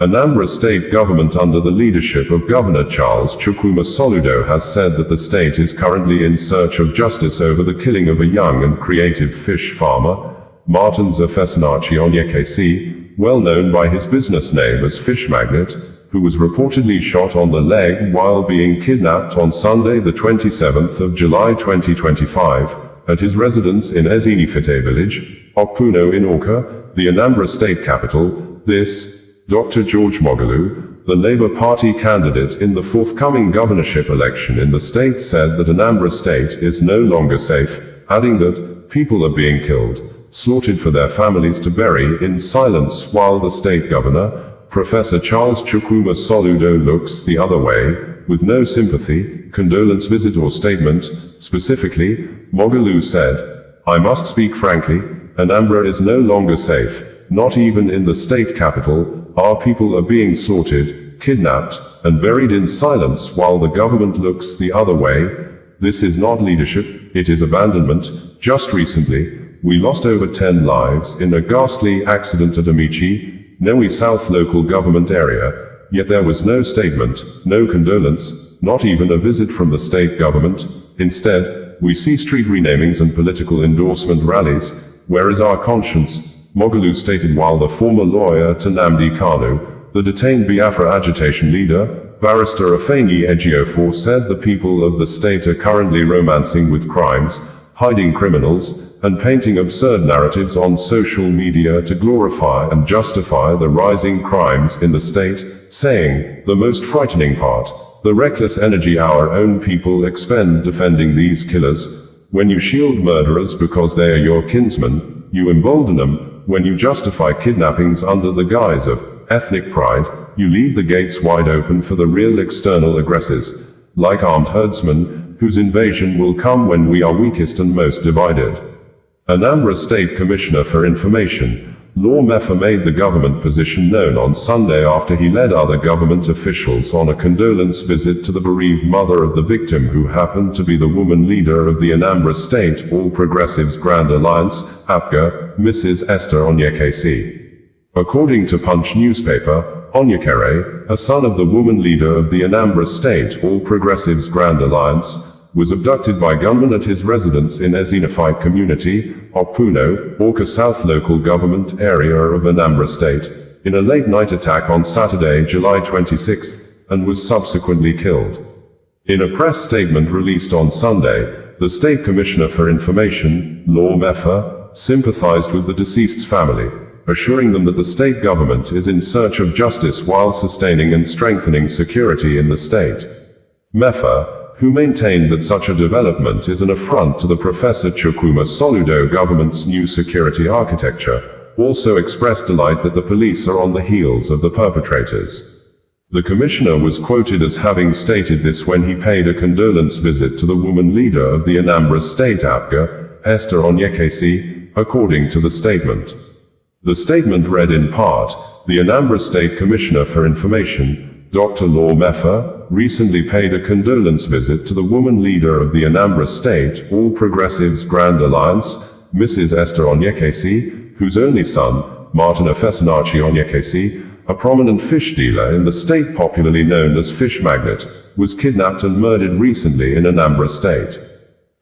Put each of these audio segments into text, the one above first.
Anambra state government under the leadership of Governor Charles Chukwuma Soludo has said that the state is currently in search of justice over the killing of a young and creative fish farmer, Martin Zafesinachi Onyekesi, well known by his business name as Fish Magnet, who was reportedly shot on the leg while being kidnapped on Sunday the 27th of July 2025, at his residence in Ezinifite village, Okpuno in Awka, the Anambra state capital. This, Dr. George Moghalu, the Labour Party candidate in the forthcoming governorship election in the state, said that Anambra state is no longer safe, adding that people are being killed, slaughtered for their families to bury in silence, while the state governor, Professor Charles Chukwuma Soludo, looks the other way, with no sympathy, condolence visit or statement. Specifically, Moghalu said, "I must speak frankly, Anambra is no longer safe, not even in the state capital. Our people are being slaughtered, kidnapped, and buried in silence while the government looks the other way. This is not leadership, it is abandonment." Just recently, we lost over 10 lives in a ghastly accident at Amici, Newi South local government area, yet there was no statement, no condolence, not even a visit from the state government. Instead, we see street renamings and political endorsement rallies. Where is our conscience? Moghalu stated, while the former lawyer to Nnamdi Kanu, the detained Biafra agitation leader, Barrister Afeni Ejiofor, said the people of the state are currently romancing with crimes, hiding criminals, and painting absurd narratives on social media to glorify and justify the rising crimes in the state, saying, "The most frightening part, the reckless energy our own people expend defending these killers. When you shield murderers because they are your kinsmen, you embolden them. When you justify kidnappings under the guise of ethnic pride, you leave the gates wide open for the real external aggressors, like armed herdsmen, whose invasion will come when we are weakest and most divided." Anambra State Commissioner for Information, Law Mefa, made the government position known on Sunday after he led other government officials on a condolence visit to the bereaved mother of the victim, who happened to be the woman leader of the Anambra State All Progressives Grand Alliance, APGA, Mrs. Esther Onyekesi. According to Punch newspaper, Onyekere, a son of the woman leader of the Anambra State All Progressives Grand Alliance, was abducted by gunmen at his residence in Ezinifite community, Okpuno, Awka South local government area of Anambra State, in a late-night attack on Saturday, July 26, and was subsequently killed. In a press statement released on Sunday, the State Commissioner for Information, Law Mefa, sympathized with the deceased's family, assuring them that the state government is in search of justice while sustaining and strengthening security in the state. Mefa, who maintained that such a development is an affront to the Professor Chukwuma Soludo government's new security architecture, also expressed delight that the police are on the heels of the perpetrators. The commissioner was quoted as having stated this when he paid a condolence visit to the woman leader of the Anambra State APGA, Esther Onyekesi, according to the statement. The statement read in part, "The Anambra State Commissioner for Information, Dr. Law Mefa, recently paid a condolence visit to the woman leader of the Anambra State All Progressives Grand Alliance, Mrs. Esther Onyekesi, whose only son, Martin Afesinachi Onyekesi, a prominent fish dealer in the state popularly known as Fish Magnet, was kidnapped and murdered recently in Anambra State."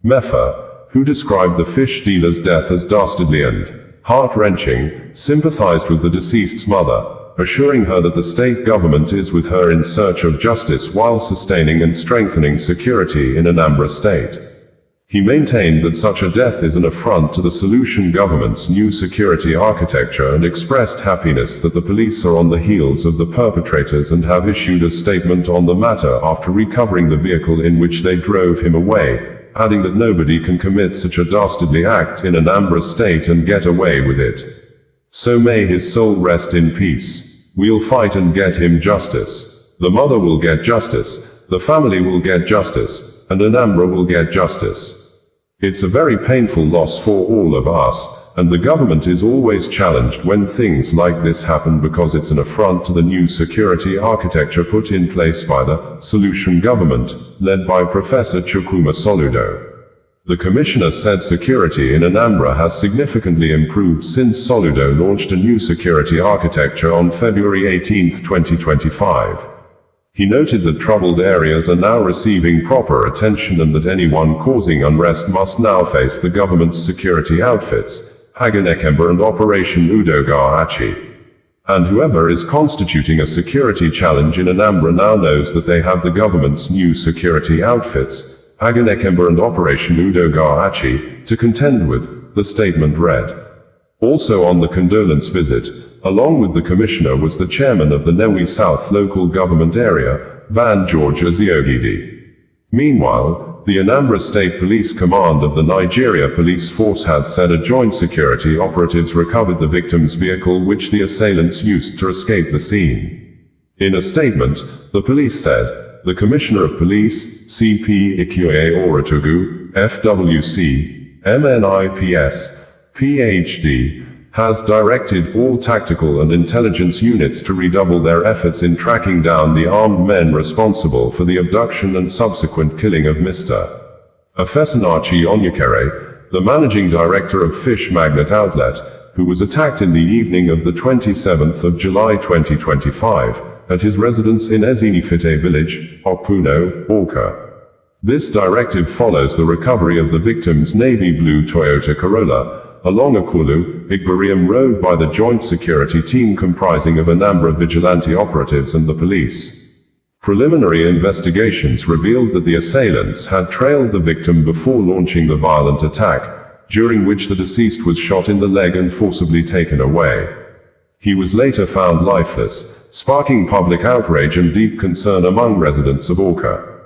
Mefa, who described the fish dealer's death as dastardly and heart-wrenching, sympathized with the deceased's mother, assuring her that the state government is with her in search of justice while sustaining and strengthening security in Anambra State. He maintained that such a death is an affront to the solution government's new security architecture and expressed happiness that the police are on the heels of the perpetrators and have issued a statement on the matter after recovering the vehicle in which they drove him away, adding that nobody can commit such a dastardly act in Anambra State and get away with it. So may his soul rest in peace. We'll fight and get him justice. The mother will get justice, the family will get justice, and Anambra will get justice. It's a very painful loss for all of us, and the government is always challenged when things like this happen because it's an affront to the new security architecture put in place by the solution government, led by Professor Chukwuma Soludo. The commissioner said security in Anambra has significantly improved since Soludo launched a new security architecture on February 18, 2025. He noted that troubled areas are now receiving proper attention and that anyone causing unrest must now face the government's security outfits, Anambra and Operation Udoga Achi. And whoever is constituting a security challenge in Anambra now knows that they have the government's new security outfits, Anambra and Operation Udoga Achi, to contend with, the statement read. Also on the condolence visit, along with the commissioner, was the chairman of the Newi South local government area, Van George Aziogidi. Meanwhile, the Anambra State Police Command of the Nigeria Police Force has said a joint security operatives recovered the victim's vehicle which the assailants used to escape the scene. In a statement, the police said, the Commissioner of Police, CP Ikue Oratugu, FWC, MNIPS, PhD, has directed all tactical and intelligence units to redouble their efforts in tracking down the armed men responsible for the abduction and subsequent killing of Mr. Afesinachi Onyekere, the managing director of Fish Magnet Outlet, who was attacked in the evening of the 27th of July 2025, at his residence in Ezinifite village, Okuno, Awka. This directive follows the recovery of the victim's navy blue Toyota Corolla, along Akulu, Igbariam Road by the joint security team comprising of Anambra vigilante operatives and the police. Preliminary investigations revealed that the assailants had trailed the victim before launching the violent attack, during which the deceased was shot in the leg and forcibly taken away. He was later found lifeless, sparking public outrage and deep concern among residents of Awka.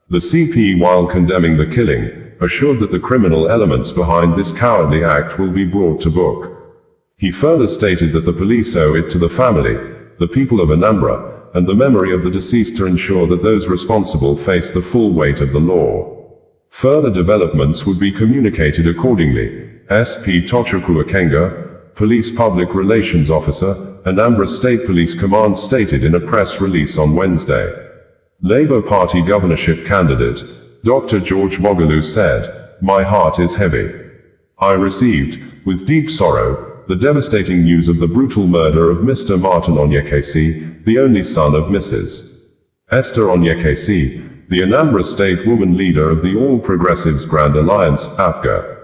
The CP, while condemning the killing, assured that the criminal elements behind this cowardly act will be brought to book. He further stated that the police owe it to the family, the people of Anambra, and the memory of the deceased to ensure that those responsible face the full weight of the law. Further developments would be communicated accordingly. SP Tochukwu Akenga, Police Public Relations Officer, Anambra State Police Command, stated in a press release on Wednesday. Labour Party governorship candidate, Dr. George Moghalu said, "My heart is heavy. I received, with deep sorrow, the devastating news of the brutal murder of Mr. Martin Onyekesi, the only son of Mrs. Esther Onyekesi, the Anambra State woman leader of the All Progressives Grand Alliance, APGA.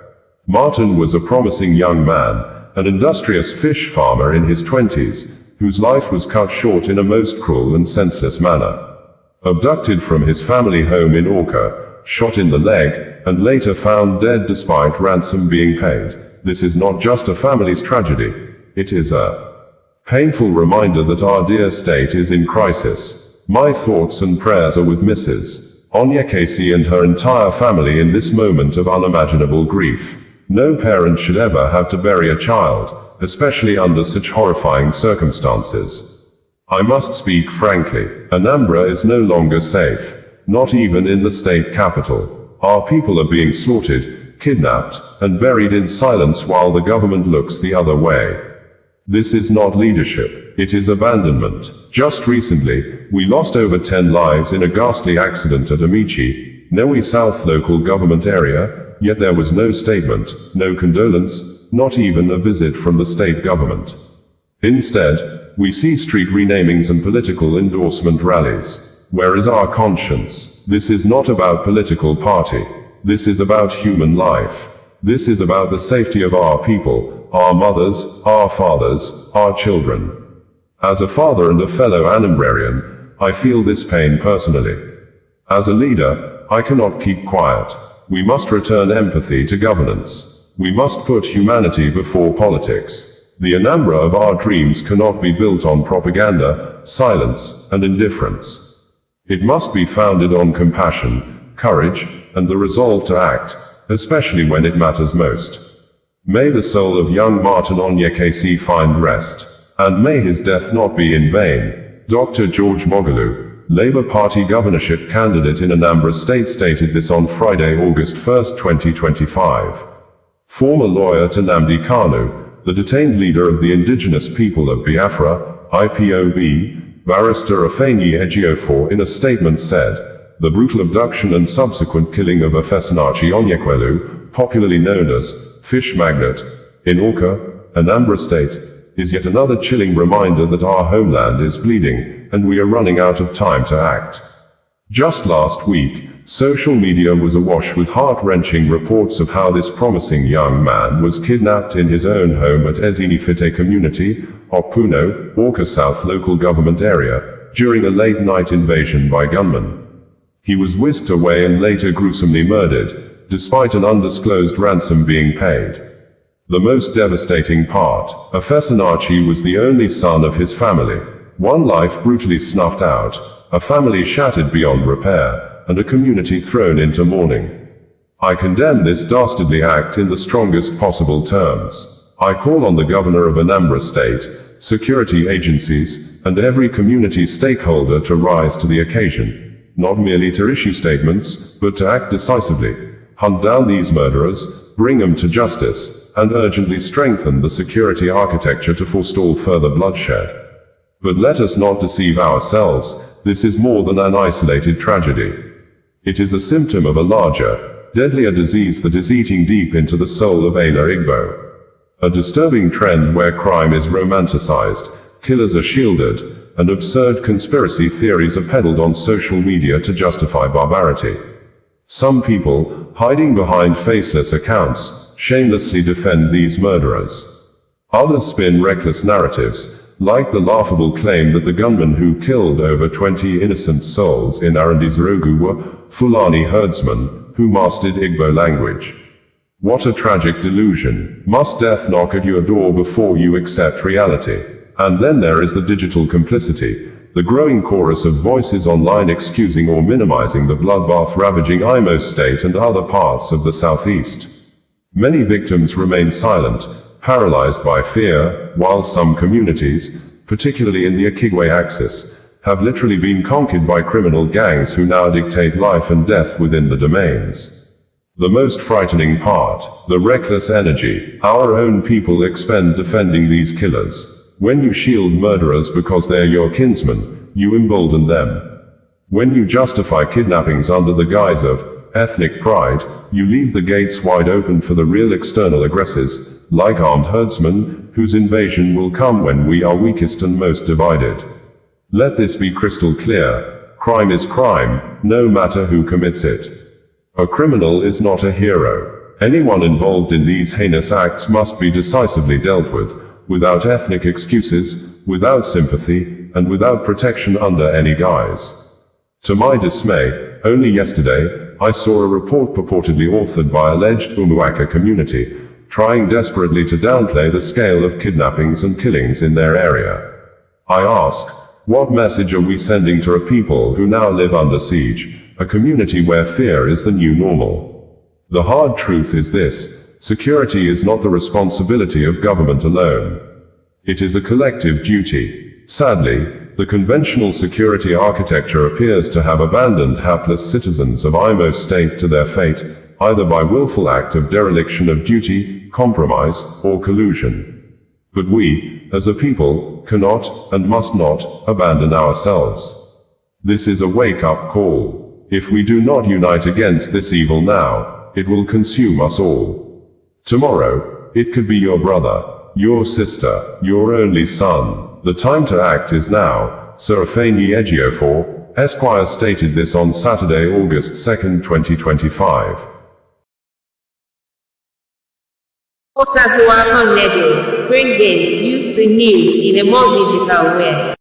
Martin was a promising young man, an industrious fish farmer in his 20s, whose life was cut short in a most cruel and senseless manner. Abducted from his family home in Awka, shot in the leg, and later found dead despite ransom being paid. This is not just a family's tragedy. It is a painful reminder that our dear state is in crisis. My thoughts and prayers are with Mrs. Onyekesi and her entire family in this moment of unimaginable grief. No parent should ever have to bury a child, especially under such horrifying circumstances. I must speak frankly. Anambra is no longer safe, not even in the state capital. Our people are being slaughtered, kidnapped, and buried in silence while the government looks the other way. This is not leadership, it is abandonment. Just recently, we lost over 10 lives in a ghastly accident at Amici, Newi South local government area, yet there was no statement, no condolence, not even a visit from the state government. Instead, we see street renamings and political endorsement rallies. Where is our conscience? This is not about political party. This is about human life. This is about the safety of our people, our mothers, our fathers, our children. As a father and a fellow Anambrarian, I feel this pain personally. As a leader, I cannot keep quiet. We must return empathy to governance. We must put humanity before politics. The Anambra of our dreams cannot be built on propaganda, silence, and indifference. It must be founded on compassion, courage, and the resolve to act, especially when it matters most. May the soul of young Martin Onyekesi find rest, and may his death not be in vain. Dr. George Moghalu, Labour Party governorship candidate in Anambra State, stated this on Friday, August 1, 2025. Former lawyer to Nnamdi Kanu, the detained leader of the indigenous people of Biafra, IPOB, Barrister Afeni Ejiofor, in a statement said, the brutal abduction and subsequent killing of Afesinachi Onyekwelu, popularly known as Fish Magnet, in Awka, Anambra State, is yet another chilling reminder that our homeland is bleeding, and we are running out of time to act. Just last week, social media was awash with heart-wrenching reports of how this promising young man was kidnapped in his own home at Ezinifite Community, Okpuno, Awka South local government area, during a late-night invasion by gunmen. He was whisked away and later gruesomely murdered, despite an undisclosed ransom being paid. The most devastating part, Afesinachi was the only son of his family. One life brutally snuffed out, a family shattered beyond repair, and a community thrown into mourning. I condemn this dastardly act in the strongest possible terms. I call on the governor of Anambra State, security agencies, and every community stakeholder to rise to the occasion, not merely to issue statements, but to act decisively, hunt down these murderers, bring them to justice, and urgently strengthen the security architecture to forestall further bloodshed. But let us not deceive ourselves, this is more than an isolated tragedy. It is a symptom of a larger, deadlier disease that is eating deep into the soul of Ala Igbo. A disturbing trend where crime is romanticized, killers are shielded, and absurd conspiracy theories are peddled on social media to justify barbarity. Some people, hiding behind faceless accounts, shamelessly defend these murderers. Others spin reckless narratives, like the laughable claim that the gunmen who killed over 20 innocent souls in Arundizorogu were Fulani herdsmen, who mastered Igbo language. What a tragic delusion. Must death knock at your door before you accept reality? And then there is the digital complicity, the growing chorus of voices online excusing or minimizing the bloodbath ravaging Imo State and other parts of the southeast. Many victims remain silent, paralyzed by fear, while some communities, particularly in the Okigwe axis, have literally been conquered by criminal gangs who now dictate life and death within the domains. The most frightening part, the reckless energy our own people expend defending these killers. When you shield murderers because they're your kinsmen, you embolden them. When you justify kidnappings under the guise of ethnic pride, you leave the gates wide open for the real external aggressors, like armed herdsmen, whose invasion will come when we are weakest and most divided. Let this be crystal clear. Crime is crime, no matter who commits it. A criminal is not a hero. Anyone involved in these heinous acts must be decisively dealt with, without ethnic excuses, without sympathy, and without protection under any guise. To my dismay, only yesterday, I saw a report purportedly authored by alleged Umuaka community, trying desperately to downplay the scale of kidnappings and killings in their area. I ask, what message are we sending to a people who now live under siege, a community where fear is the new normal? The hard truth is this: security is not the responsibility of government alone. It is a collective duty. Sadly, the conventional security architecture appears to have abandoned hapless citizens of Imo State to their fate, either by willful act of dereliction of duty, compromise, or collusion. But we, as a people, cannot, and must not, abandon ourselves. This is a wake-up call. If we do not unite against this evil now, it will consume us all. Tomorrow, it could be your brother, your sister, your only son. The time to act is now, Sir Afeni Ejiofor, Esquire stated this on Saturday, August 2, 2025. Osasua Connedio, bringing you the news in a more digital way.